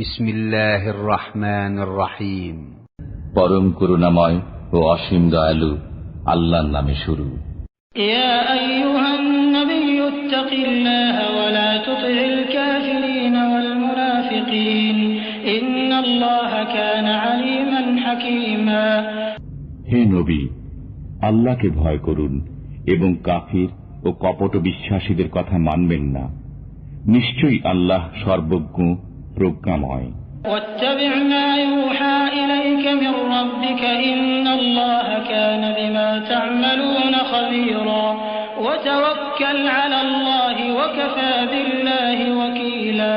বিসমিল্লাহির রহমানির রহিম। পরম করুণাময় ও অসীম দয়ালু আল্লাহর নামে শুরু। ইয়া আইয়ুহান নাবিয়্যু ইত্তাকিল্লাহা ওয়া লা তুতি'ল কাফিরিন ওয়াল মুনাফিকিন ইন্নাল্লাহা কানা আলীমান হাকীমা। হে নবী, আল্লাহকে ভয় করুন এবং কাফির ও কপট বিশ্বাসীদের কথা মানবেন না। নিশ্চয়ই আল্লাহ সর্বজ্ঞ প্রজ্ঞাময়। واتبع ما يوحى إليك من ربك إن الله كان بما تعملون خبيرا وتوكل على الله وكفى بالله وكيلا।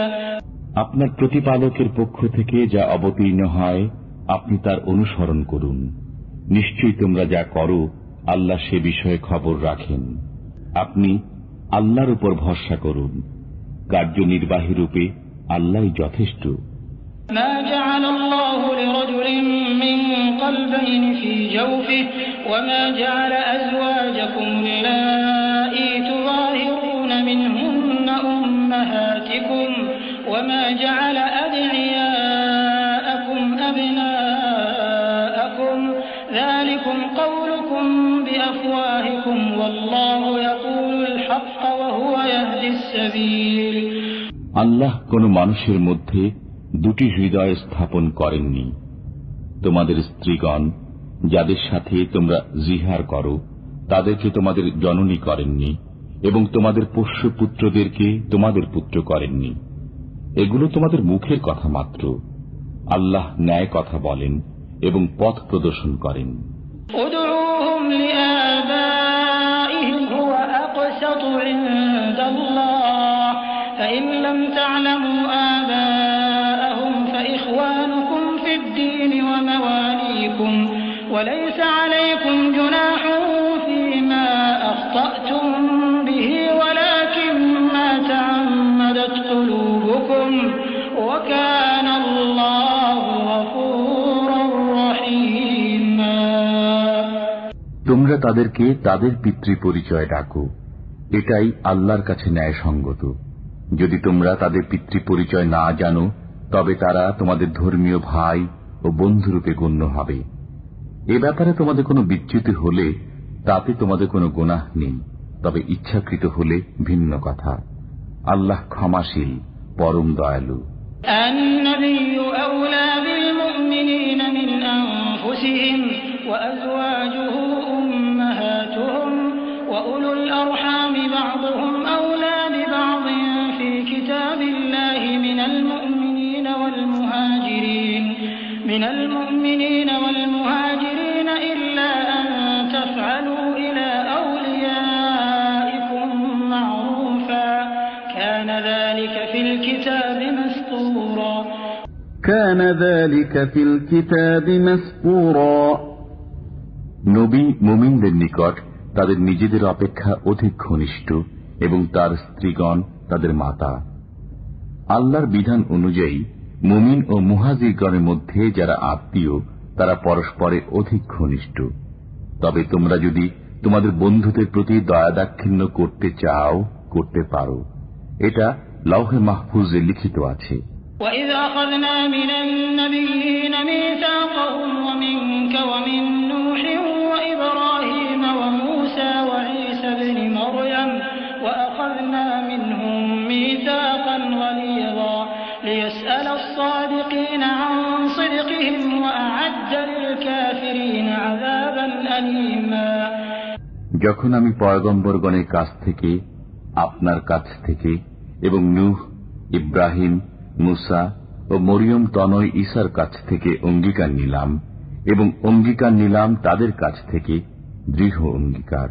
আপনার প্রতিপালকের পক্ষ থেকে যা অবতীর্ণ হয় আপনি তার অনুসরণ করুন। নিশ্চয়ই তোমরা যা করো আল্লাহ সে বিষয়ে খবর রাখেন। আপনি আল্লাহর উপর ভরসা করুন। কার্যনির্বাহী রূপে আল্লাহই যথেষ্ট। ما جعل الله لرجل من قلبين في جوفه وما جعل أزواجكم اللائي تظاهرون منهن أمهاتكم وما جعل أدعياءكم أبناءكم ذلكم قولكم بأفواهكم والله يقول الحق وهو يهدي السبيل। আল্লাহ কোন মানুষের মধ্যে দুটি হৃদয় স্থাপন করেননি। তোমাদের স্ত্রীগণ যাদের সাথে তোমরা জিহার করো তাদেরকে তোমাদের জননী করেননি এবং তোমাদের পোষ্য পুত্রদেরকে তোমাদের পুত্র করেননি। এগুলো তোমাদের মুখের কথা মাত্র। আল্লাহ ন্যায় কথা বলেন এবং পথ প্রদর্শন করেন। উদউহুম লিআবাইহিম হুয়া আকসাতু ইনদাল্লাহ ফাইন লাম তা'লামু আবাআহুম ফাইখওয়ানুকুম ফিদ-দীন ওয়া মাওয়ালিকুম ওয়া লাইসা আলাইকুম জুনাহুন ফীমা আখতা'তুম বিহি ওয়ালাকিন মা তা'আম্মাদাত কুলুবুকুম ওয়া কানা আল্লাহু গফুরুর রহিমা। তোমরা তাদেরকে তাদের পিতৃ পরিচয় ডাকো, এটাই আল্লাহর কাছে ন্যায়সঙ্গত। যদি তোমরা তাদের পিতৃ পরিচয় না জানো তবে তারা তোমাদের ধর্মীয় ভাই ও বন্ধুরূপে গণ্য হবে। এ ব্যাপারে তোমাদের কোনো বিচ্যুতি হলে তাতে তোমাদের কোনো গুনাহ নেই, তবে ইচ্ছাকৃত হলে ভিন্ন কথা। আল্লাহ ক্ষমাশীল, পরম দয়ালু। النبي أولى بالمؤمنين من أنفسهم وأزواجه أمهاتهم وأولو الأرحام بعضهم أولى ببعض في كتاب الله من المؤمنين والمهاجرين إلا أن تفعلوا إلى أوليائكم معروفا كان ذلك في الكتاب مسطورا। নবী মুমিনদের নিকট তাদের নিজেদের অপেক্ষা অধিক ঘনিষ্ঠ এবং তার স্ত্রীগণ তাদের মাতা। আল্লাহর বিধান অনুযায়ী মুমিন ও মুহাজিরগণের মধ্যে যারা আত্মীয় তারা পরস্পরে অধিক ঘনিষ্ঠ। তবে তোমরা যদি তোমাদের বন্ধুদের প্রতি দয়া দাক্ষিণ্য করতে চাও করতে পারো, এটা লৌহে মাহফুজে লিখিত আছে। وَإِذْ أَخَذْنَا مِنَ النَّبِيِّينَ مِيثَاقَهُمْ وَمِنكَ وَمِن نُّوحٍ وَإِبْرَاهِيمَ وَمُوسَى وَعِيسَى ابْنِ مَرْيَمَ وَأَخَذْنَا مِنْهُم مِّيثَاقًا غَلِيظًا لِيَسْأَلَ الصَّادِقِينَ عَن صِدْقِهِمْ وَأَعَدَّ لِلْكَافِرِينَ عَذَابًا أَلِيمًا। যখন আমি পয়গম্বরগণের কাছ থেকে, আপনার কাছ থেকে এবং নূহ, ইব্রাহিম, মুসা ও মরিয়ম তনয় ঈসার কাছ থেকে অঙ্গীকার নিলাম এবং অঙ্গীকার নিলাম তাদের কাছ থেকে দৃঢ় অঙ্গীকার,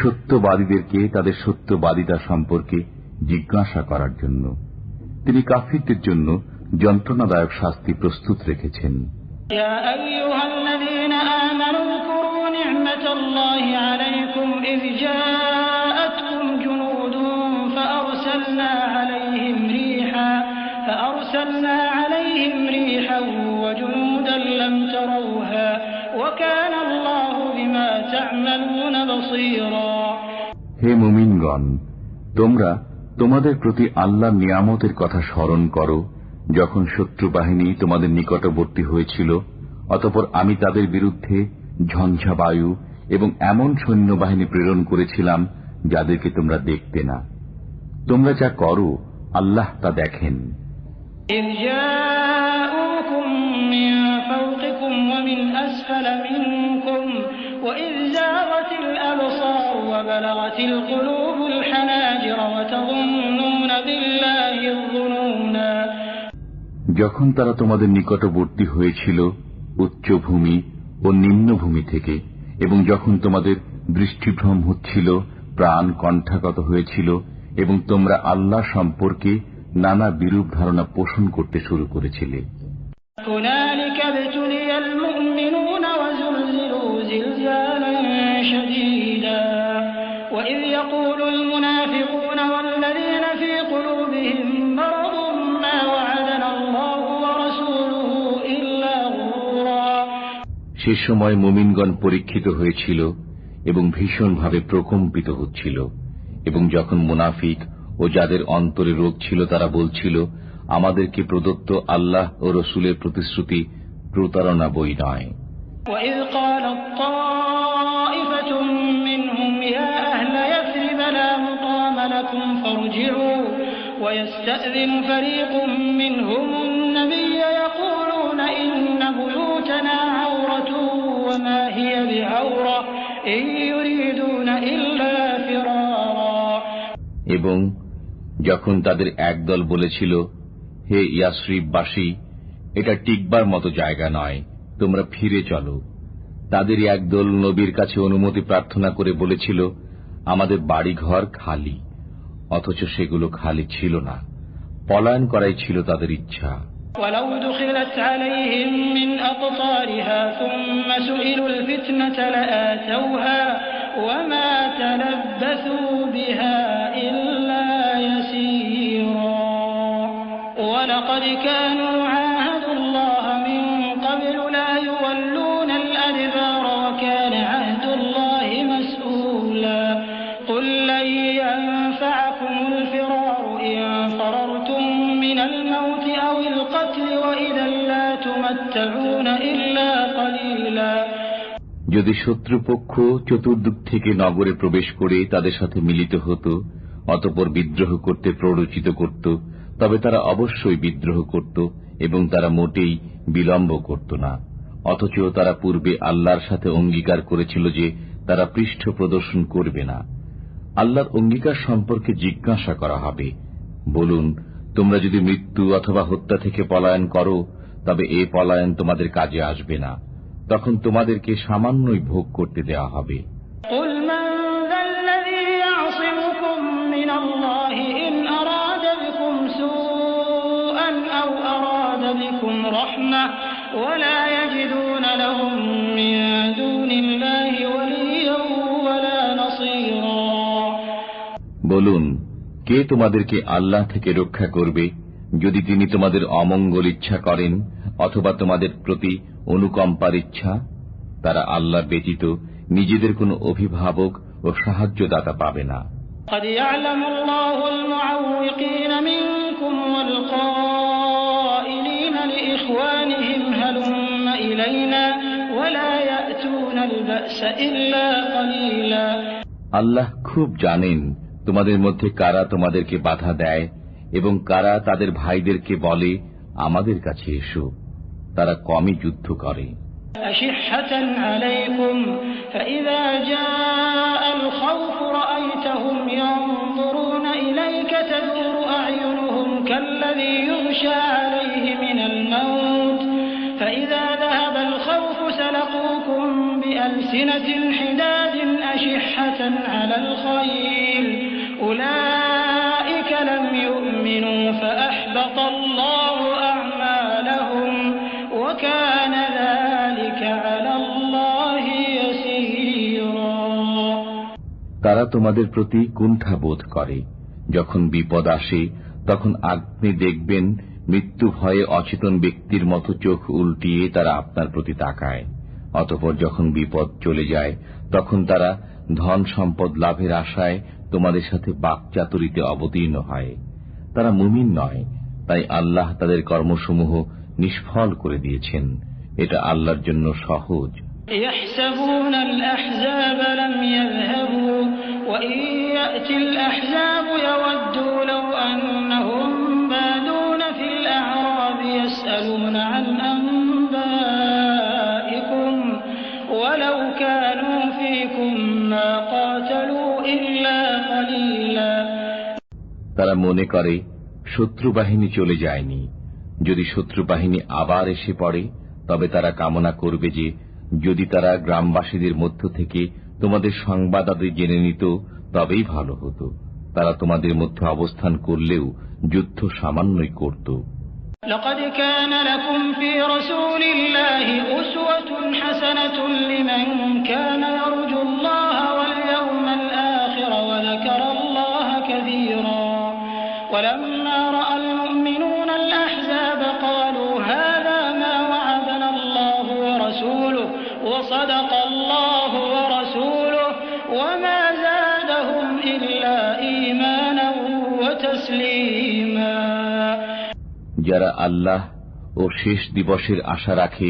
সত্যবাদীদেরকে তাদের সত্যবাদিতা সম্পর্কে জিজ্ঞাসা করার জন্য। তিনি কাফিরদের জন্য যন্ত্রণাদায়ক শাস্তি প্রস্তুত রেখেছেন। يا أيها الذين آمنوا اذكروا نعمة الله عليكم إذ جاءتكم جنود فأرسلنا عليهم ريحا وجنودا لم تروها وكان الله بما تعملون بصيرا। হে মুমিনগণ, তোমরা তোমাদের প্রতি আল্লাহর নিয়ামতের কথা স্মরণ করো যখন শত্রু বাহিনী তোমাদের নিকটবর্তী হয়েছিল, অতঃপর আমি তাদের বিরুদ্ধে ঝঞ্ঝা বায়ু এবং এমন সৈন্যবাহিনী প্রেরণ করেছিলাম যাদেরকে তোমরা দেখতে না। তোমরা যা করো আল্লাহ তা দেখেন। যখন তারা তোমাদের নিকটবর্তী হয়েছিল উচ্চভূমি ও নিম্নভূমি থেকে, এবং যখন তোমাদের দৃষ্টিভ্রম হচ্ছিল, প্রাণ কণ্ঠাগত হয়েছিল, এবং তোমরা আল্লাহ সম্পর্কে নানা বিরূপ ধারণা পোষণ করতে শুরু করেছিলে। সে সময় মুমিনগণ পরীক্ষিত হয়েছিল এবং ভীষণভাবে প্রকম্পিত হচ্ছিল, এবং যখন মুনাফিক ও যাদের অন্তরে রোগ ছিল তারা বলছিল, আমাদেরকে প্রদত্ত আল্লাহ ও রসুলের প্রতিশ্রুতি প্রতারণা বই নয়। ويستأذن فريق منهم النبي يقولون إن بيوتنا عورة وما هي بعورة إن يريدون إلا فرارا। এবং যখন তাদের একদল বলেছিল, হে ইয়াসরিববাসী, এটা টিকবার মতো জায়গা নয়, তোমরা ফিরে চলো, তাদেরই একদল নবীর কাছে অনুমতি প্রার্থনা করে বলেছিল, আমাদের বাড়িঘর খালি, অথচ সেগুলো খালি ছিল না, পলায়ন করাই ছিল তাদের ইচ্ছা। ولو دخلت عليهم من أقطارها ثم سئلوا الفتنة لآتوها وما تلبثوا بها إلا يسيرا ولقد كانوا عاهدوا الله من قبل لا يولون الأدبار وكان عهد الله مسؤولا قل لن ينفعكم الفرار إن فررتم من الموت أو القتل وإذا لا تمتعون إلا قليلا। যদি শত্রুপক্ষ চতুর্দিক থেকে নগরে প্রবেশ করে তাদের সাথে মিলিত হতো, অতঃপর বিদ্রোহ করতে প্ররোচিত করত, তবে তারা অবশ্যই বিদ্রোহ করত এবং তারা মোটেই বিলম্ব করত না। অথচ তারা পূর্বে আল্লাহর সাথে অঙ্গীকার করেছিল যে তারা পৃষ্ঠ প্রদর্শন করবে না। আল্লাহর অঙ্গীকার সম্পর্কে জিজ্ঞাসা করা হবে। বলুন, তোমরা যদি মৃত্যু অথবা হত্যা থেকে পলায়ন করো, তবে এ পলায়ন তোমাদের কাজে আসবে না, তখন তোমাদেরকে সামান্যই ভোগ করতে দেওয়া হবে। বলুন, কে তোমাদেরকে আল্লাহ থেকে রক্ষা করবে যদি তিনি তোমাদের অমঙ্গল ইচ্ছা করেন অথবা তোমাদের প্রতি অনুকম্পার ইচ্ছা? তারা আল্লাহ ব্যতীত নিজেদের কোনো অভিভাবক ও সাহায্যদাতা পাবে না। قد يعلم الله المعوقين منكم والقائلين لإخوانهم هلم إلينا ولا يأتون البأس إلا قليلا। আল্লাহ খুব জানেন তোমাদের মধ্যে কারা তোমাদেরকে বাধা দেয় এবং কারা তাদের ভাইদেরকে বলে, আমাদের কাছে এসো, তারা কমই যুদ্ধ করে। أشحة عليكم فإذا جاء الخوف رأيتهم ينظرون إليك تدور أعينهم كالذي يغشى عليه من الموت فإذا ذهب الخوف سلقوكم بألسنة حداد أشحة على الخير أولئك لم يؤمنوا فأحبط الله أعمالهم وكان ذلك على الله يسيرا। তারা তোমাদের প্রতি কুণ্ঠা বোধ করে, যখন বিপদ আসে তখন আপনি দেখবেন মৃত্যু ভয়ে অচেতন ব্যক্তির মতো চোখ উল্টিয়ে তারা আপনার প্রতি তাকায়। অতঃপর যখন বিপদ চলে যায় তখন তারা ধন সম্পদ লাভের আশায় তোমাদের সাথে বাকচাতুরিতে অবতীর্ণ হয়। তারা মুমিন নয়, তাই আল্লাহ তাদের কর্মসমূহ নিষ্ফল করে দিয়েছেন। এটা আল্লাহর জন্য সহজ। يحسبون الأحزاب لم يذهبوا وإن يأتي الأحزاب يودوا لو أنهم بادون في الأعراب يسألون عن أنبائكم ولو كانوا فيكم ما قاتلوا إلا قليلا। তারা মনে করে শত্রু বাহিনী চলে যায়নি। যদি শত্রু বাহিনী আবার এসে পড়ে তবে তারা কামনা করবে যে যদি তারা গ্রামবাসীদের মধ্য থেকে তোমাদের সংবাদ আদি জেনে নিত তবেই ভালো হতো। তারা তোমাদের মধ্যে অবস্থান করলেও যুদ্ধ সামান্যই করত। لقد كان لكم في رسول الله أسوة حسنة لمن كان يرجو الله واليوم الآخر وذكر الله كثيرا ولما رأى المؤمنون الأحزاب قالوا هذا ما وعدنا الله ورسوله وصدق الله ورسوله وما زادهم إلا إيمانا وتسليما। যারা আল্লাহ ও শেষ দিবসের আশা রাখে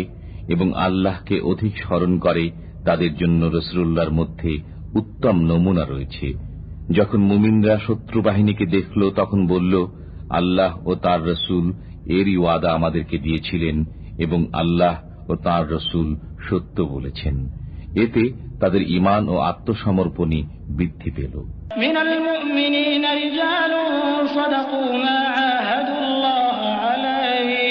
এবং আল্লাহকে অধিক স্মরণ করে তাদের জন্য রাসূলুল্লাহর মধ্যে উত্তম নমুনা রয়েছে। যখন মুমিনরা শত্রু বাহিনীকে দেখল তখন বলল, আল্লাহ ও তার রাসূল এরই ওয়াদা আমাদেরকে দিয়েছিলেন এবং আল্লাহ ও তার রাসূল সত্য বলেছেন। এতে তাদের ঈমান ও আত্মসমর্পণই বৃদ্ধি পেল। মিনাল মুমিনিনা রিজালুন সাদাকু মা আহাদুল্লাহ আলাইহি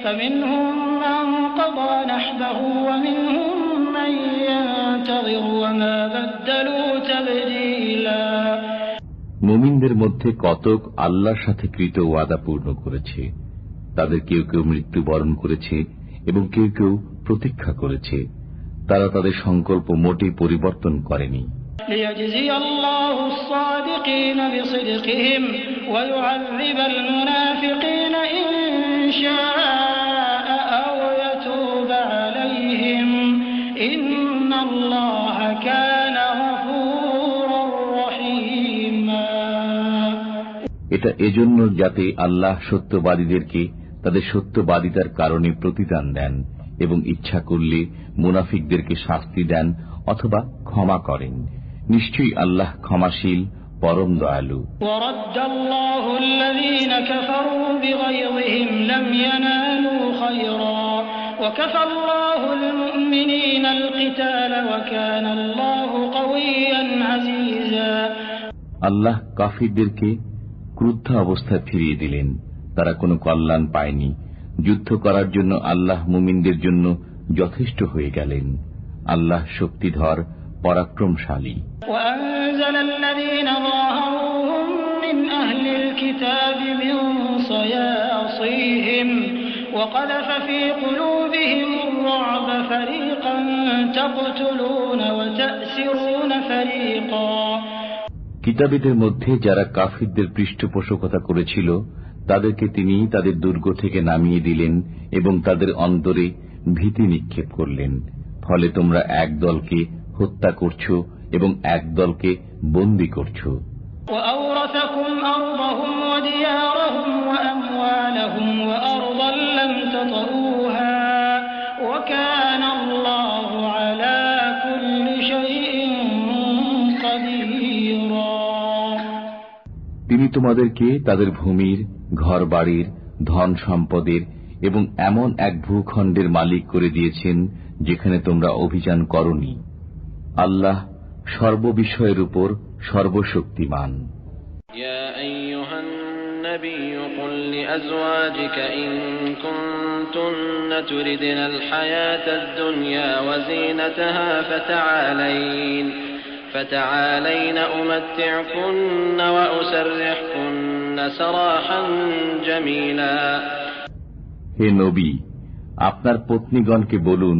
ফামিনহুম মান ক্বাদা নাহবাহু ওয়া মিনহুম মান ইয়ানতাযিরু ওয়া মা বাদদালু তাবদীলা। মুমিনদের মধ্যে কতক আল্লাহর সাথে কৃত ওয়াদা পূর্ণ করেছে। তাদের কেউ কেউ মৃত্যুবরণ করেছে এবং কেউ কেউ প্রতীক্ষা করেছে। তারা তাদের সংকল্প মোটেই পরিবর্তন করেনি। লিয়াজজি আল্লাহু الصادقين بصدقهم ويعذب المنافقين إن شاء أو يتوب عليهم إن الله كان غفورا رحيما। এটা এজন্য যাতে আল্লাহ সত্যবাদীদেরকে তাদের সত্যবাদিতার কারণে প্রতিদান দেন এবং ইচ্ছা করলে মুনাফিকদেরকে শাস্তি দেন অথবা ক্ষমা করেন। নিশ্চয়ই আল্লাহ ক্ষমাশীল, পরম দয়ালু। ওয়ারাদ্দাল্লাহু আল্লাযীনা কাফারু বিগায়যিহিম লাম ইয়ানালু খায়রা ওয়া কাফাল্লাহুল মুমিনিনাল কিতালা ওয়া কানাল্লাহু কাওয়িয়্যান আযীযা। আল্লাহ কাফিরদেরকে ক্রুদ্ধ অবস্থায় ফিরিয়ে দিলেন। তারা কোনো কল্যাণ পায়নি। যুদ্ধ করার জন্য আল্লাহ মুমিনদের জন্য যথেষ্ট হয়ে গেলেন। আল্লাহ শক্তিধর, পরাক্রমশালী। وأنزل الذين ظاهروهم من أهل الكتاب من صياصيهم وقذف في قلوبهم الرعب فريقا تقتلون وتأسرون فريقا। কিতাবীদের মধ্যে যারা কাফিরদের পৃষ্ঠপোষকতা করেছিল তাদেরকে তিনি তাদের দুর্গ থেকে নামিয়ে দিলেন এবং তাদের অন্তরে ভীতি নিক্ষেপ করলেন। ফলে তোমরা এক দলকে হত্যা করছো এবং এক দলকে বন্দী করছো। وأورثكم أرضهم وديارهم وأموالهم وأرضا لم تطئوها وكان الله على كل شيء قديرا। তিনি তোমাদেরকে তাদের ভূমির, ঘর বাড়ির, ধন সম্পদের এবং এমন এক ভূখণ্ডের মালিক করে দিয়েছেন যেখানে তোমরা অভিযান করনি। আল্লাহ সর্ববিষয়ের উপর সর্বশক্তিমান। ইয়া আইয়ুহান নাবিয়্যু কুল লিআজওয়াজিকা ইন কুনতুন্না তুরিদনাল হায়াতাদ দুনিয়া ওয়া যিনাতাহা فتعالين أمتعكن وأسرحكن سراحا جميلا। হে নবী, আপনার পত্নীগণকে বলুন,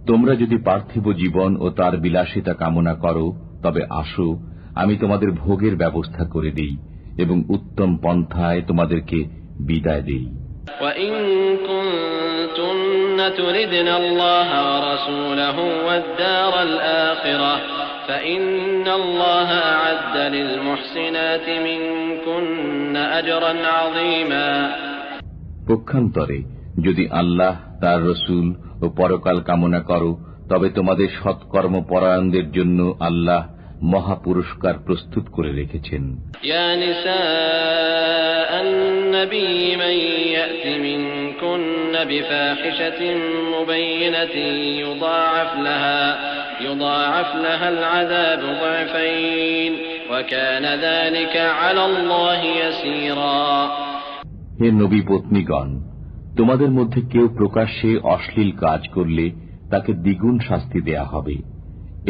তোমরা যদি পার্থিব জীবন ও তার বিলাসিতা কামনা করো তবে আসো, আমি তোমাদের ভোগের ব্যবস্থা করে দেই এবং উত্তম পন্থায় তোমাদেরকে বিদায় দেই। وَإِن كُنتُنَّ تُرِدْنَ اللَّهَ وَرَسُولَهُ وَالدَّارَ الْآخِرَةَ فَإِنَّ اللَّهَ أَعَدَّ لِلْمُحْسِنَاتِ مِنكُنَّ أَجْرًا عَظِيمًا। পক্ষান্তরে যদি আল্লাহ তার রসুল ও পরকাল কামনা করো তবে তোমাদের সৎকর্ম পরায়ণদের জন্য আল্লাহ মহা পুরস্কার প্রস্তুত করে রেখেছেন। ইয়া নিসাআন নবী মান ইয়াতি মিনকুন্না বিফাহিশাতিন মুবাইয়িনাতিন يضاعف لها العذاب ضعفين وكان ذلك على الله يسيرا। হে নবী পত্নীগণ, তোমাদের মধ্যে কেউ প্রকাশ্যে অশ্লীল কাজ করলে তাকে দ্বিগুণ শাস্তি দেয়া হবে,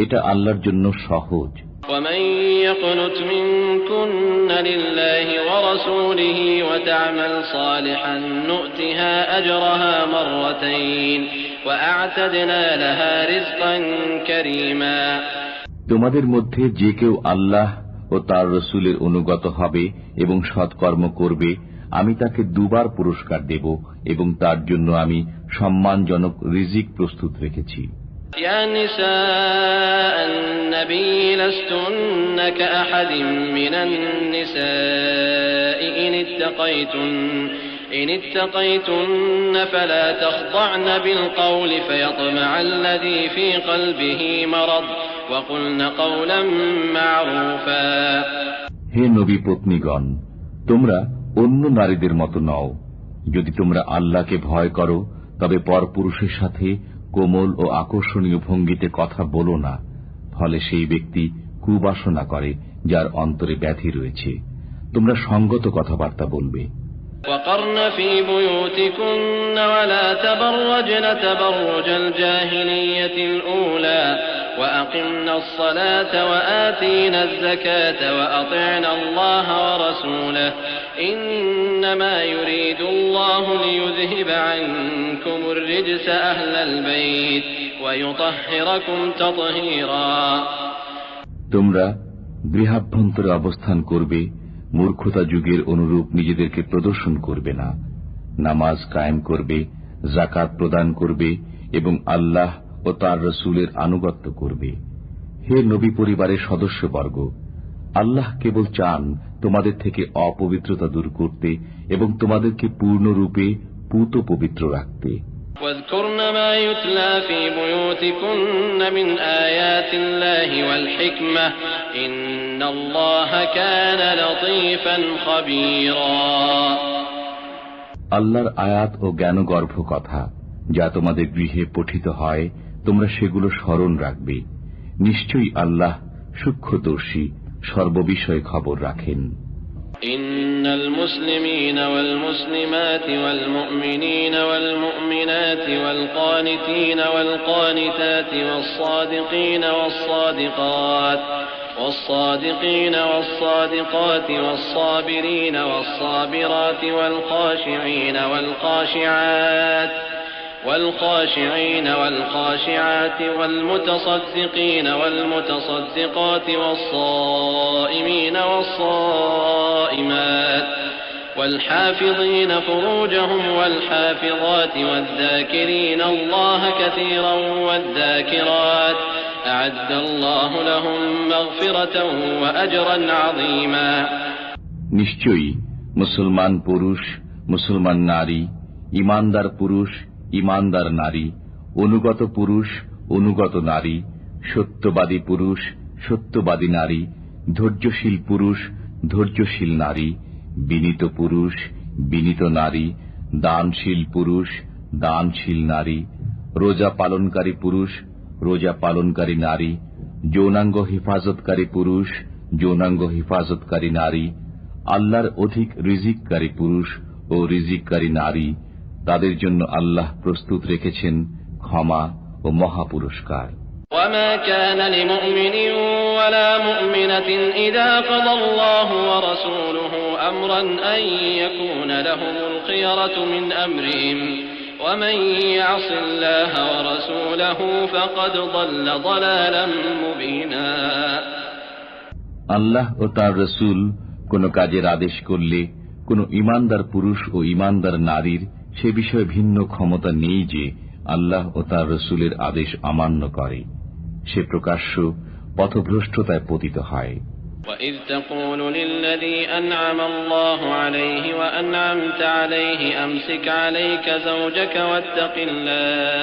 এটা আল্লাহর জন্য সহজ। ومن يقنت منكن لله ورسوله وتعمل صالحا نؤتها أجرها مرتين وأعتدنا لها رزقا كريما। তোমাদের মধ্যে যে কেউ আল্লাহ ও তার রসুলের অনুগত হবে এবং সৎকর্ম করবে, আমি তাকে দুবার পুরস্কার দেব এবং তার জন্য আমি সম্মানজনক রিজিক প্রস্তুত রেখেছি। يا نساء النبي لستن كأحد من النساء إن اتقيتن فلا تخضعن بالقول فيطمع الذي في قلبه مرض وقلن قولا معروفا। হে নবী পত্নীগণ, তোমরা অন্য নারীদের মতো নও। যদি তোমরা আল্লাহকে ভয় করো তবে পরপুরুষের সাথে কোমল ও আকর্ষণীয় ভঙ্গিতে কথা বলো না, ফলে সেই ব্যক্তি কুবাসনা করে যার অন্তরে ব্যাধি রয়েছে। তোমরা সঙ্গত কথাবার্তা বলবে। وقرن في بيوتكن ولا تبرجن تبرج الجاهلية الأولى وأقمنا الصلاة وآتينا الزكاة وأطعنا الله ورسوله إنما يريد الله ليذهب عنكم الرجس أهل البيت ويطهركم تطهيرا। তোমরা গৃহাভ্যন্তরে অবস্থান করবে, মূর্খতা যুগের অনুরূপ নিজেদেরকে প্রদর্শন করবে না, নামাজ কায়েম করবে, যাকাত প্রদান করবে এবং আল্লাহ ও তার রসুলের আনুগত্য করবে। হে নবী পরিবারের সদস্যবর্গ, আল্লাহ কেবল চান তোমাদের থেকে অপবিত্রতা দূর করতে এবং তোমাদেরকে পূর্ণরূপে পূত পবিত্র রাখতে। واذكرن ما يتلى في بيوتكن من آيات الله والحكمة إن الله كان لطيفا خبيرا। আল্লাহর আয়াত ও জ্ঞানগর্ভ কথা যা তোমাদের গৃহে পঠিত হয় তোমরা সেগুলো স্মরণ রাখবে। নিশ্চয়ই আল্লাহ সূক্ষ্মদর্শী, সর্ববিষয়ে খবর রাখেন। إن المسلمين والمسلمات والمؤمنين والمؤمنات والقانتين والقانتات والصادقين والصادقات والصابرين والصابرات والخاشعين والخاشعات والمتصدقين والمتصدقات والصائمين والصائمات والحافظين فروجهم والحافظات والذاكرين الله كثيرا والذاكرات أعد الله لهم مغفرة وأجرا عظيما। নিশ্চয়ই মুসলমান পুরুষ, মুসলমান নারী, ইমানদার পুরুষ, ইমানদার নারী, অনুগত পুরুষ, অনুগত নারী, সত্যবাদী পুরুষ, সত্যবাদী নারী, ধৈর্যশীল পুরুষ, ধৈর্যশীল নারী, বিনীত পুরুষ, বিনীত নারী, দানশীল পুরুষ, দানশীল নারী, রোজা পালনকারী পুরুষ, রোজা পালনকারী নারী, যৌনাঙ্গ হেফাজতকারী পুরুষ, যৌনাঙ্গ হেফাজতকারী নারী, আল্লাহর অধিক রিজিককারী পুরুষ ও রিজিককারী নারী, তাদের জন্য আল্লাহ প্রস্তুত রেখেছেন ক্ষমা ও মহাপুরস্কার। وما كان لمؤمن ولا مؤمنة إذا قضى الله ورسوله أمرا أن يكون لهم الخيرة من أمرهم ومن يعص الله ورسوله فقد ضل ضلالا مبينا। আল্লাহ ও তার রসুল কোন কাজের আদেশ করলে কোন ইমানদার পুরুষ ও ইমানদার নারীর সে বিষয়ে ভিন্ন ক্ষমতা নেই যে আল্লাহ ও তার রসুলের আদেশ অমান্য করে, সে প্রকাশ্য পথভ্রষ্টতায় পতিত হয়। وإذ تقول للذي أنعم الله عليه وأنعمت عليه أمسك عليك زوجك واتق الله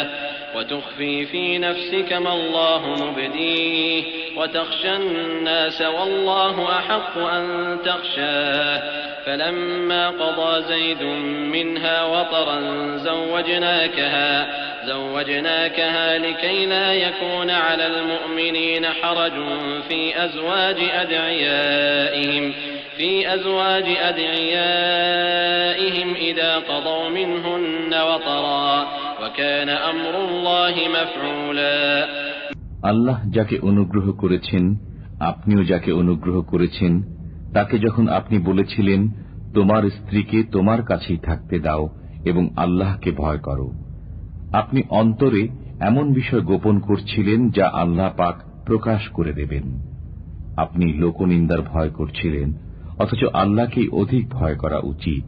وتخفي في نفسك ما الله مبديه وتخشى الناس والله أحق أن تخشاه فلما قضى زيد منها وطرا زوجناكها لكي لا يكون على المؤمنين حرج في أزواج أدعيائهم إذا قضوا منهن وطرا وكان أمر الله مفعولا আল্লাহ যাকে অনুগ্রহ করেছেন, আপনিও যাকে অনুগ্রহ করেছেন, তাকে যখন আপনি বলেছিলেন তোমার স্ত্রীকে তোমার কাছেই থাকতে দাও এবং আল্লাহকে ভয় করো, আপনি অন্তরে এমন বিষয় গোপন করছিলেন যা আল্লাহ পাক প্রকাশ করে দেবেন। আপনি লোকনিন্দার ভয় করছিলেন, অথচ আল্লাহকেই অধিক ভয় করা উচিত।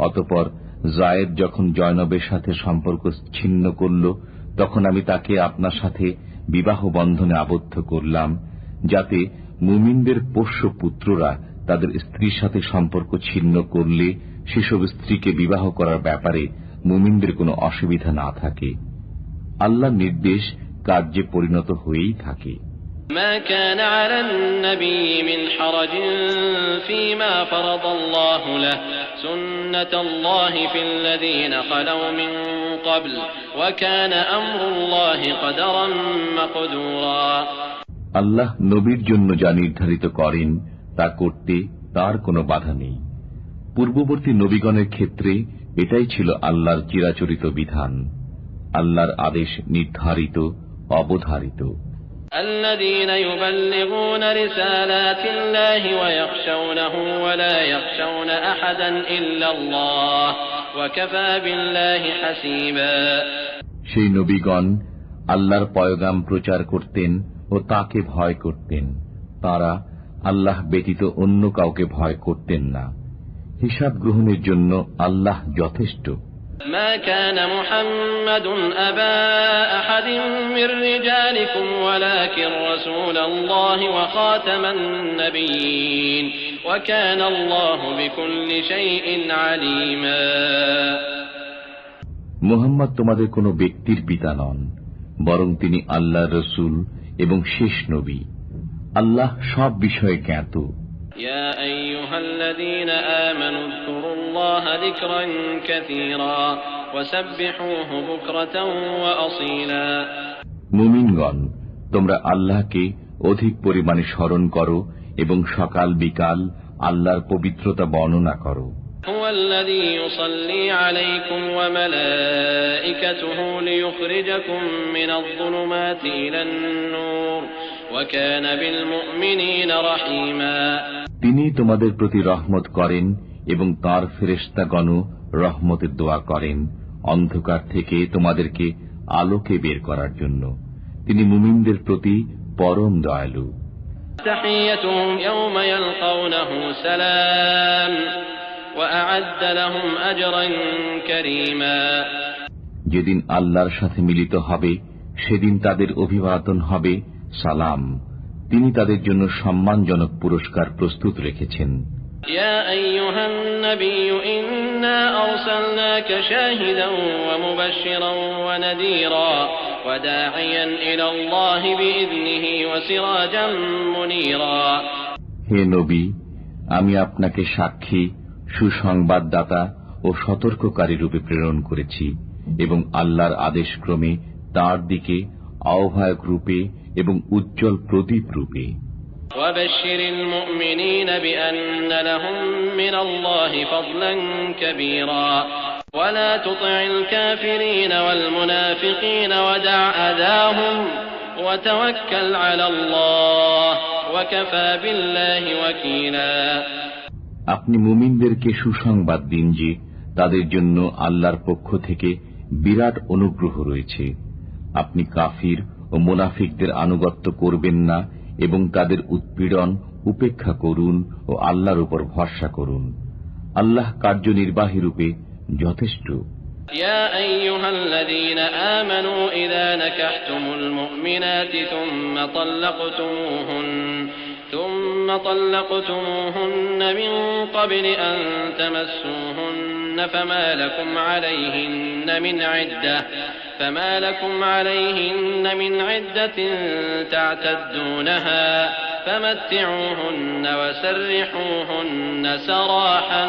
অতঃপর জায়েদ যখন জয়নবের সাথে সম্পর্ক ছিন্ন করল, তখন আমি তাকে আপনার সাথে বিবাহ বন্ধনে আবদ্ধ করলাম, যাতে মুমিনদের পোষ্য পুত্ররা তাদের স্ত্রীর সাথে সম্পর্ক ছিন্ন করলে সেসব স্ত্রীকে বিবাহ করার ব্যাপারে মুমিনদের কোনো অসুবিধা না থাকে। আল্লাহর নির্দেশ কার্যে পরিণত হয়েই থাকে। ما كان على النبي من حرج فيما فرض الله له سنة الله في الذين خلوا من قبل وكان أمر الله قدرا مقدورا আল্লাহ নবীর জন্য যা নির্ধারিত করেন তা করতে তার কোনো বাধা নেই। পূর্ববর্তী নবীগণের ক্ষেত্রে এটাই ছিল আল্লাহর চিরাচরিত বিধান। আল্লাহর আদেশ নির্ধারিত, অবধারিত। الذين يبلغون رسالات الله ويخشونه ولا يخشون أحدا إلا الله وكفى بالله حسيبا সেই নবীগণ আল্লাহর পয়গাম প্রচার করতেন ও তাকে ভয় করতেন। তারা আল্লাহ ব্যতীত অন্য কাউকে ভয় করতেন না। হিসাব গ্রহণের জন্য আল্লাহ যথেষ্ট। ما كان محمد أبا أحد من رجالكم ولكن رسول الله وخاتم النبيين وكان الله بكل شيء عليما মুহাম্মদ তোমাদের কোনো ব্যক্তির পিতা নন, বরং তিনি আল্লাহর রাসূল এবং শেষ নবী। আল্লাহ সব বিষয়ে জ্ঞাত। يا أيها الذين آمنوا اذكروا الله ذكرا كثيرا وسبحوه بكرة وأصيلا মুমিনগণ, তোমরা আল্লাহকে অধিক পরিমাণে স্মরণ করো এবং সকাল বিকাল আল্লাহর পবিত্রতা বর্ণনা করো। هو الذي يصلي عليكم وملائكته ليخرجكم من الظلمات إلى النور وكان بالمؤمنين رحيما তিনি তোমাদের প্রতি রহমত করেন এবং তাঁর ফেরেশতাগণ রহমতের দোয়া করেন অন্ধকার থেকে তোমাদেরকে আলোকে বের করার জন্য। তিনি মুমিনদের প্রতি পরম দয়ালু। تحيتهم يوم يلقونه سلام وأعد لهم أجرا كريما যেদিন আল্লাহর সাথে মিলিত হবে সেদিন তাদের অভিবাদন হবে সালাম। তিনি তাদের জন্য সম্মানজনক পুরস্কার প্রস্তুত রেখেছেন। يا أيها النبي إنا أرسلناك شاهدا ومبشرا ونذيرا وداعيا إلى الله بإذنه وسراجا منيرا হে নবী, আমি আপনাকে সাক্ষী, সুসংবাদদাতা ও সতর্ককারী রূপে প্রেরণ করেছি এবং আল্লাহর আদেশক্রমে তার দিকে আহ্বায়ক রূপে এবং উজ্জ্বল প্রদীপ রূপে। وبشر المؤمنين بأن لهم من الله فضلا كبيرا ولا تطع الكافرين والمنافقين ودع أذاهم وتوكل على الله وكفى بالله وكيلا আপনি মুমিনদেরকে সুসংবাদ দিন যে তাদের জন্য আল্লাহর পক্ষ থেকে বিরাট অনুগ্রহ রয়েছে। আপনি কাফির ও মুনাফিকদের আনুগত্য করবেন না এবং তাদের উৎপীড়ন উপেক্ষা করুন ও আল্লাহর উপর ভরসা করুন। আল্লাহ কার্যনির্বাহী রূপে যথেষ্ট। يا أيها الذين آمنوا إذا نكحتم المؤمنات ثم ثم طلقتموهن من قبل أن تمسوهن فما لكم عليهن من عدة تعتدونها فمتعوهن وسرحوهن سراحا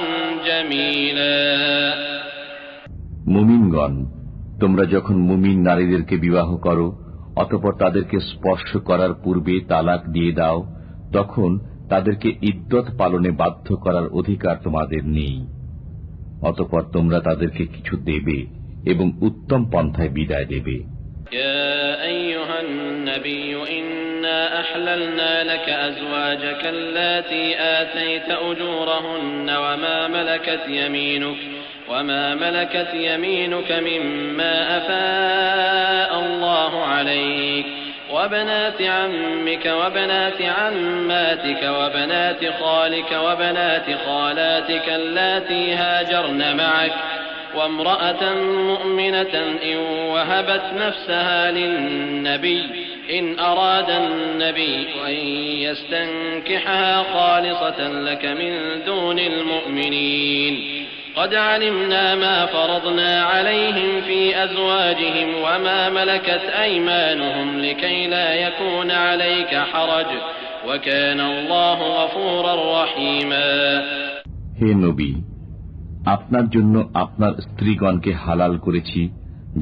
جميلا। মুমিনগণ, তোমরা যখন মুমিন নারীদেরকে বিবাহ করো অতঃপর তাদেরকে স্পর্শ করার পূর্বে তালাক দিয়ে দাও, তখন তাদেরকে ইদ্দত পালনে বাধ্য করার অধিকার তোমাদের নেই। অতঃপর তোমরা তাদেরকে কিছু দেবে এবং উত্তম পন্থায় বিদায় দেবে। يا أيها النبي إنا أحللنا لك أزواجك اللاتي آتيت أجورهن وما ملكت يمينك مما أفاء الله عليك وبنات عمك وبنات عماتك وبنات خالك وبنات خالاتك اللاتي هاجرن معك وامرأة مؤمنة إن وهبت نفسها للنبي إن أراد النبي أن يستنكحها خالصة لك من دون المؤمنين قد علمنا ما فرضنا عليهم في أزواجهم وما ملكت أيمانهم لكي لا يكون عليك حرج وكان الله غفورا رحيما। হে নবী, আপনার জন্য আপনার স্ত্রীগণকে হালাল করেছি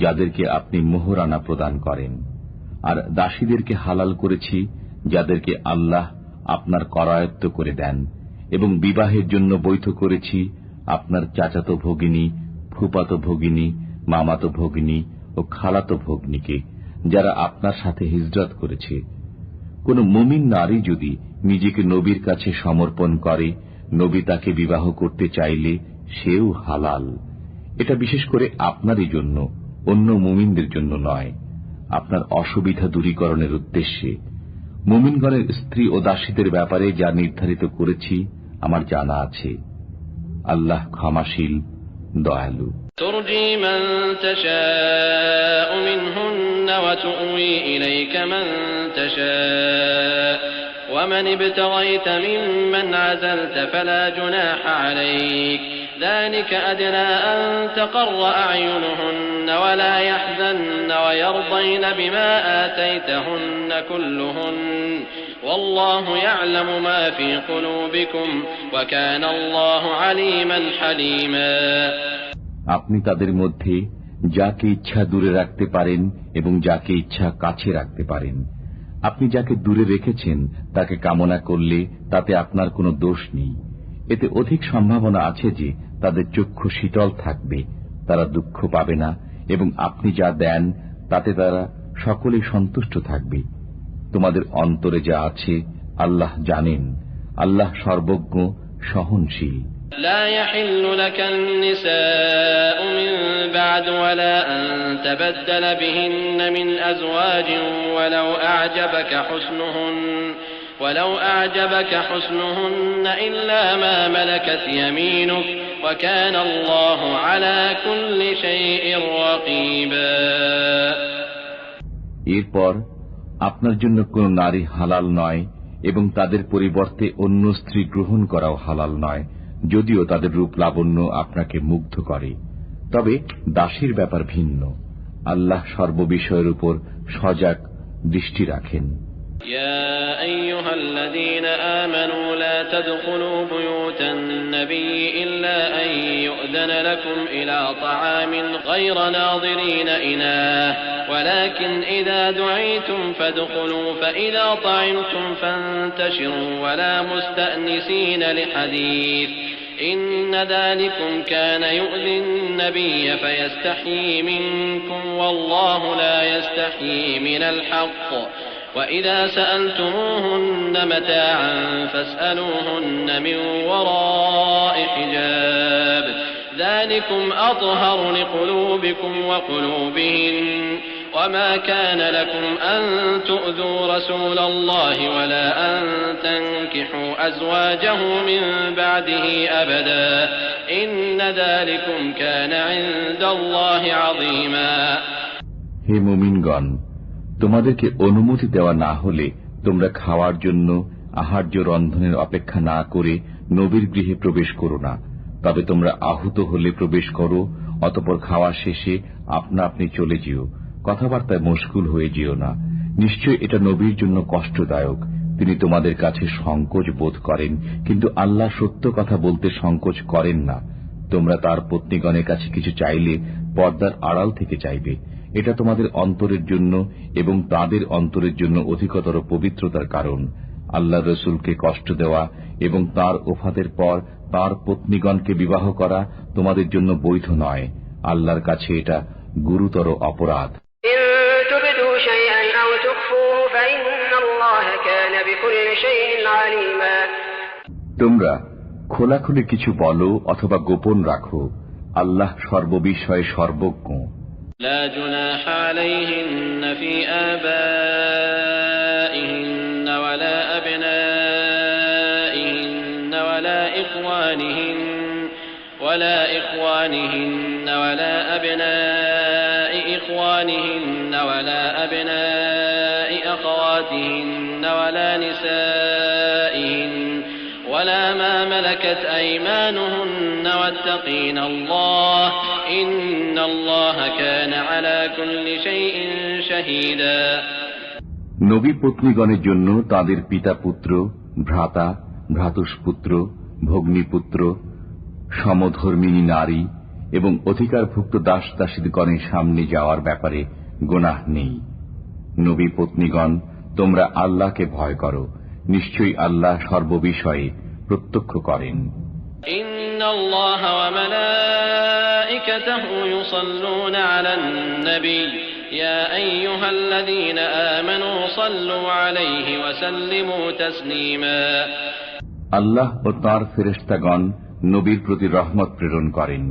যাদেরকে আপনি মোহরানা প্রদান করেন, আর দাসীদেরকে হালাল করেছি যাদেরকে আল্লাহ আপনার করায়ত্ত করে দেন, এবং বিবাহের জন্য বৈধ করেছি আপনার চাচাতো ভগিনী, ফুফাতো ভগিনী, মামাতো ভগিনী ও খালাতো ভগ্নীকে, যারা আপনার সাথে হিজরত করেছে। কোন মুমিন নারী যদি নিজেকে নবীর কাছে সমর্পণ করে, নবী তাকে বিবাহ করতে চাইলে সেও হালাল। এটা বিশেষ করে আপনারই জন্য, অন্য মুমিনদের জন্য নয়, আপনার অসুবিধা দূরীকরণের উদ্দেশ্যে। মুমিনগণের স্ত্রী ও দাসীদের ব্যাপারে যা নির্ধারিত করেছি আমার জানা আছে। আল্লাহ ক্ষমাশীল, দয়ালু। ترجي من تشاء منهن وتؤوي إليك من تشاء ومن ابتغيت ممن عزلت فلا جناح عليك ذلك أدنى أن تقر أعينهن ولا يحزن ويرضين بما آتيتهن كلهن والله يعلم ما في قلوبكم وكان الله عليما حليما। আপনি তাদের মধ্যে যাকে ইচ্ছা দূরে রাখতে পারেন এবং যাকে ইচ্ছা কাছে রাখতে পারেন। আপনি যাকে দূরে রেখেছেন তাকে কামনা করলে তাতে আপনার কোনো দোষ নেই। এতে অধিক সম্ভাবনা আছে যে তাদের চক্ষু শীতল থাকবে, তারা দুঃখ পাবে না, এবং আপনি যা দেন তাতে তারা সকলেই সন্তুষ্ট থাকবে। তোমাদের অন্তরে যা আছে আল্লাহ জানেন, আল্লাহ সর্বজ্ঞ, সহনশীল। لا يحل لك النساء من بعد ولا أن تبدل بهن من أزواج ولو أعجبك حسنهن إلا ما ملكت يمينك وكان الله على كل شيء رقيبا। এরপর আপনার জন্য কোন নারী হালাল নয় এবং তাদের পরিবর্তে অন্য স্ত্রী গ্রহণ করাও হালাল নয়, যদিও তাদের রূপ লাবণ্য আপনাকে মুগ্ধ করে। তবে দাসীর ব্যাপার ভিন্ন। আল্লাহ সর্ববিষয়ের উপর সজাগ দৃষ্টি রাখেন। يا أيها الذين آمنوا لا تدخلوا بيوت النبي إلا أن يؤذن لكم إلى طعام غير ناظرين إناه ولكن إذا دعيتم فادخلوا فإذا طعمتم فانتشروا ولا مستأنسين لحديث إن ذلكم كان يؤذي النبي فيستحيي منكم والله لا يستحيي من الحق وإذا سألتموهن متاعا فاسألوهن من وراء حجاب ذلكم أطهر لقلوبكم وقلوبهن وما كان لكم أن تؤذوا رسول الله ولا أن تنكحوا أزواجه من بعده أبدا إن ذلكم كان عند الله عظيما। হে মুমিনগণ, তোমাদেরকে অনুমতি দেওয়া না হলে তোমরা খাওয়ার জন্য আহার্য রন্ধনের অপেক্ষা না করে নবীর গৃহে প্রবেশ করো না, তবে তোমরা আহুত হলে প্রবেশ করো, অতঃপর খাওয়া শেষে আপনা আপনি চলে যেও, কথাবার্তায় মশগুল হয়ে যেও না। নিশ্চয় এটা নবীর জন্য কষ্টদায়ক, তিনি তোমাদের কাছে সংকোচ বোধ করেন, কিন্তু আল্লাহ সত্য কথা বলতে সংকোচ করেন না। তোমরা তার পত্নীগণের কাছে কিছু চাইলে পর্দার আড়াল থেকে চাইবে, এটা তোমাদের অন্তরের জন্য এবং তাদের অন্তরের জন্য অধিকতর পবিত্রতার কারণ। আল্লাহ রসুলকে কষ্ট দেওয়া এবং তার ওফাতের পর তার পত্নীগণকে বিবাহ করা তোমাদের জন্য বৈধ নয়। আল্লাহর কাছে এটা গুরুতর অপরাধ। তোমরা খোলাখুলি কিছু বলো অথবা গোপন রাখো, আল্লাহ সর্ববিষয়ে সর্বজ্ঞ। لا جناح عليهن في آبائهن ولا أبنائهن ولا إخوانهن ولا أبناء إخوانهن ولا أبناء أخواتهن ولا نسائهن ولا ما ملكت أيمانهن واتقين الله إن الله كان على كل شيء شهيدا। নবী পত্নীগণের জন্য তাদের পিতা পুত্র, ভ্রাতা, ভ্রাতুষ্পুত্র, ভগ্নীপুত্র, সমধর্মিণী নারী এবং অধিকারভুক্ত দাস দাসীগণের সামনে যাওয়ার ব্যাপারে গুনাহ নেই। নবী পত্নীগণ, তোমরা আল্লাহকে ভয় করো, নিশ্চয়ই আল্লাহ সর্ববিষয়ে প্রত্যক্ষ করেন। ইন্নাল্লাহ ওয়া মালাইকাতাহু ইউসাল্লুনা আলান নবী ইয়া আইয়ুহাল্লাযীনা আমানু সাল্লু আলাইহি ওয়া সাল্লিমু তাসলিমা। আল্লাহ ও তাঁর ফেরেশতাগণ নবীর প্রতি রহমত প্রেরণ করেন।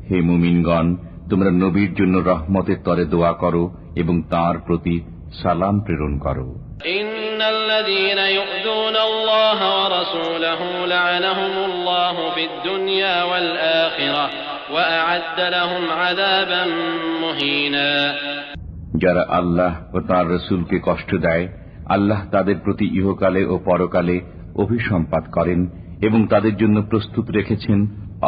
হে মুমিনগণ, তোমরা নবীর জন্য রহমতের তরে দোয়া করো এবং তাঁর প্রতি সালাম প্রেরণ করো। ইন্নাল্লাযীনা ইউযুনা আল্লাহ ওয়া রাসূলাহু লা'আনাহুমুল্লাহু ফিদ দুনিয়া ওয়াল আখিরাহ ওয়া আ'আদ্দা লাহুম আযাবান মুহিনা। যারা আল্লাহ ও তাঁর রাসূলকে কষ্ট দেয়, আল্লাহ তাদের প্রতি ইহকালে ও পরকালে অভিসম্পাত করেন এবং তাদের জন্য প্রস্তুত রেখেছেন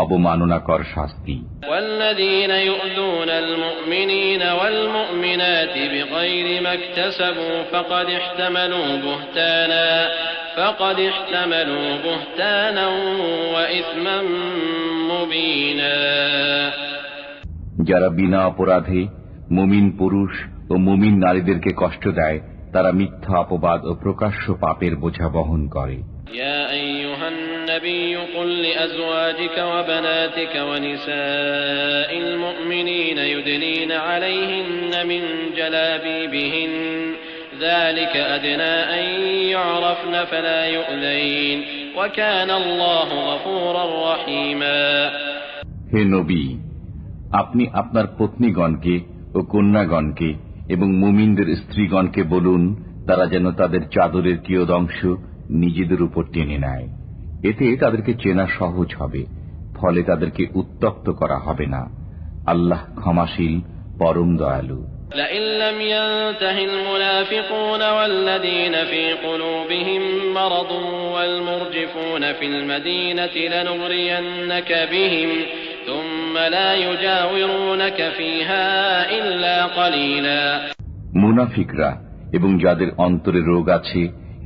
অবমাননাকর শাস্তি। ওয়াল্লাযীনা ইউযুনাল মুমিনিনা ওয়াল মুমিনাতি বিগাইরি মাকতাসাবু ফাকাদ ইহতামালু বুহতানান ওয়া ইসমান মুবিনা। যারা বিনা অপরাধে মুমিন পুরুষ ও মুমিন নারীদেরকে কষ্ট দেয়, তারা মিথ্যা অপবাদ ও প্রকাশ্য পাপের বোঝা বহন করে। يا أيها النبي قل لأزواجك وبناتك ونساء المؤمنين يدنين عليهن من جلابيبهن ذلك أدنى أن يعرفن فلا يؤذين وكان الله غفورا رحيما। হে নবী, আপনি আপনার পত্নীগণকে ও কন্যাগণকে এবং মুমিনদের স্ত্রীগণকে বলুন, তারা যেন তাদের চাদরের কিয়দংশ নিজেদের উপর টেনে নেয়, এতে তাদেরকে চেনা সহজ হবে, ফলে তাদেরকে উত্তপ্ত করা হবে না। আল্লাহ ক্ষমাশীল, পরম দয়ালু। لئن لم ينته المنافقون والذين في قلوبهم مرض والمرجفون في المدينة لنغرينك بهم ثم لا يجاورونك فيها إلا قليلا। মুনাফিকরা এবং যাদের অন্তরে রোগ আছে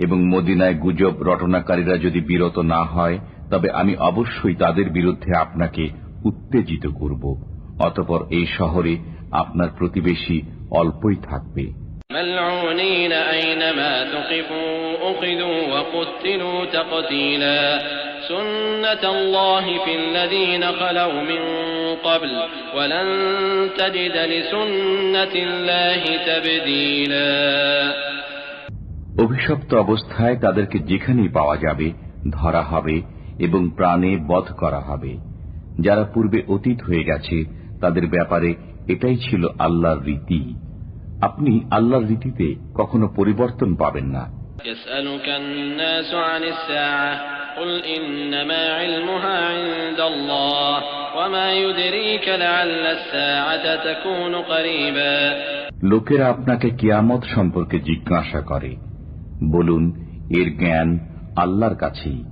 এবং মদিনায় গুজব রটনাকারীরা যদি বিরত না হয়, তবে আমি অবশ্যই তাদের বিরুদ্ধে আপনাকে উত্তেজিত করব। অতঃপর এই শহরে আপনার প্রতিবেশী অল্পই থাকবে। মালউনিনা আইনামা তুকিফু উখিযু ওয়া কুতিলু তাকতীলা সুন্নাতাল্লাহি ফিল্লাযীনা খালাউ মিন ক্বাবল ওয়া লান তাজিদ লিসুন্নাতিল্লাহি তাবদীলা। অভিশপ্ত অবস্থায় তাদেরকে যেখানেই পাওয়া যাবে ধরা হবে এবং প্রাণে বধ করা হবে। যারা পূর্বে অতীত হয়ে গেছে তাদের ব্যাপারে এটাই ছিল আল্লাহর রীতি। আপনি আল্লাহর রীতিতে কখনো পরিবর্তন পাবেন না। লোকেরা আপনাকে কিয়ামত সম্পর্কে জিজ্ঞাসা করে, বলুন, এর জ্ঞান আল্লাহর কাছেই।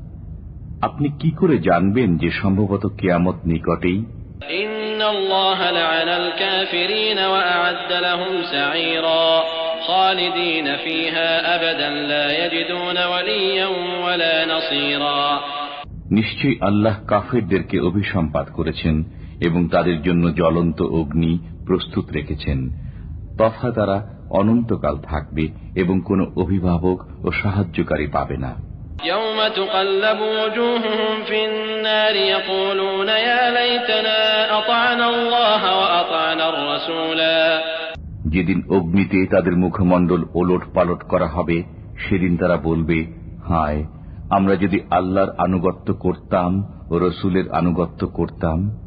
আপনি কি করে জানবেন যে সম্ভবত কিয়ামত নিকটেই? ইন্নাল্লাহা লা'আনাল কাফিরিন ওয়া আ'আদ্দা লাহুম সা'ীরা খালিদিন ফীহা আবাদান লা ইয়াজিদুনা ওয়ালিয়্যান ওয়ালা নাসীরা। নিশ্চয়ই আল্লাহ কাফেরদেরকে অভিসম্পাত করেছেন এবং তাদের জন্য জ্বলন্ত অগ্নি প্রস্তুত রেখেছেন, তথা তারা অনন্তকাল থাকবে এবং কোনো অভিভাবক ও সাহায্যকারী পাবে না। يوم تقلب وجوههم في النار يقولون يا ليتنا أطعنا الله وأطعنا الرسولا। যেদিন অগ্নিতে তাদের মুখমণ্ডল ওলট পালট করা হবে, সেদিন তারা বলবে, হায়, আমরা যদি আল্লাহর আনুগত্য করতাম ও রসুলের আনুগত্য করতাম।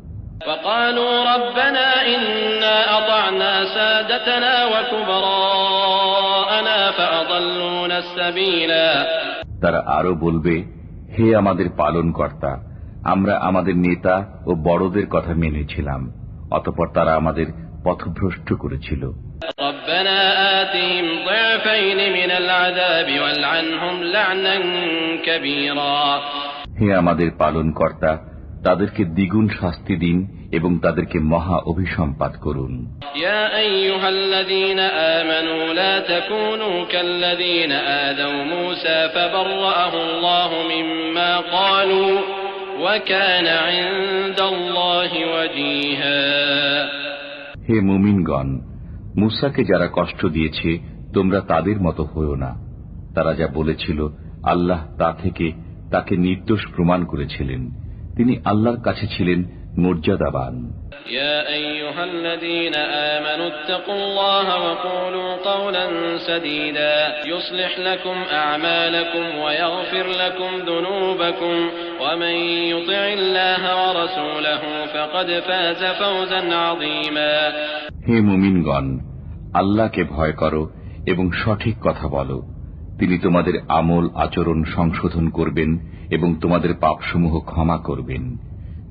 وقالوا ربنا إنا أطعنا سادتنا وكبراءنا فأضلونا السبيلا। তারা আরো বলবে, হে আমাদের পালনকর্তা, আমরা আমাদের নেতা ও বড়দের কথা মেনেছিলাম, অতঃপর তারা আমাদের পথভ্রষ্ট করেছিল। ربنا آتهم ضعفين من العذاب والعنهم لعنا كبيرا। হে আমাদের পালনকর্তা, তাদেরকে দ্বিগুণ শাস্তি দিন এবং তাদেরকে মহা অভিসম্পাত করুন। يا أيها الذين آمنوا لا تكونوا كالذين آذوا موسى فبرأه الله مما قالوا وكان عند الله وجيها। হে মুমিনগণ, মুসাকে যারা কষ্ট দিয়েছে তোমরা তাদের মতো হয়ো না। তারা যা বলেছিল আল্লাহ তা থেকে তাকে নির্দোষ প্রমাণ করেছিলেন। তিনি আল্লাহর কাছে ছিলেন মর্যাদাবান। يا أيها الذين آمنوا اتقوا الله وقولوا قولا سديدا يصلح لكم أعمالكم ويغفر لكم ذنوبكم ومن يطع الله ورسوله فقد فاز فوزا عظيما। হে মুমিনগণ, আল্লাহকে ভয় করো এবং সঠিক কথা বলো। তিনি তোমাদের আমল আচরণ সংশোধন করবেন এবং তোমাদের পাপসমূহ ক্ষমা করবেন।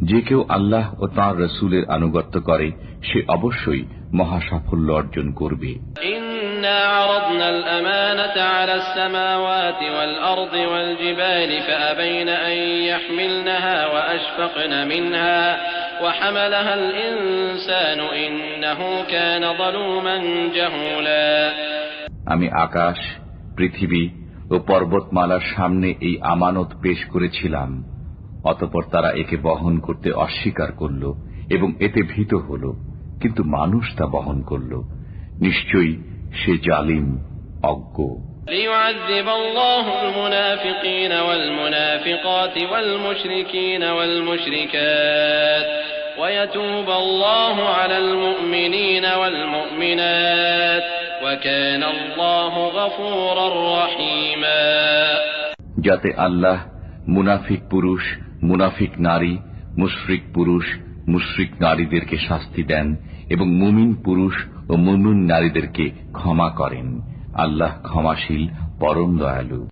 যে কেউ আল্লাহ ও তাঁর রসুলের আনুগত্য করে সে অবশ্যই মহা সাফল্য অর্জন করবে। إنا عرضنا الأمانة على السماوات والأرض والجبال فأبين أن يحملنها وأشفقن منها وحملها الإنسان إنه كان ظلوما جهولا। আমি আকাশ, পৃথিবী ও পর্বতমালার সামনে এই আমানত পেশ করেছিলাম, অতঃপর তারা একে বহন করতে অস্বীকার করল এবং এতে ভীত হল, কিন্তু মানুষ তা বহন করল। নিশ্চয়ই সে জালিম, অজ্ঞ। ليعذب الله المنافقين والمنافقات والمشركين والمشركات ويتوب الله على المؤمنين والمؤمنات وكان الله غفورا رحيما। যাতে আল্লাহ মুনাফিক পুরুষ, মুনাফিক নারী, মুশরিক পুরুষ, মুশরিক নারীদেরকে শাস্তি দেন এবং মুমিন পুরুষ ও মুমিন নারীদেরকে ক্ষমা করেন। আল্লাহ ক্ষমাশীল, পরম দয়ালু।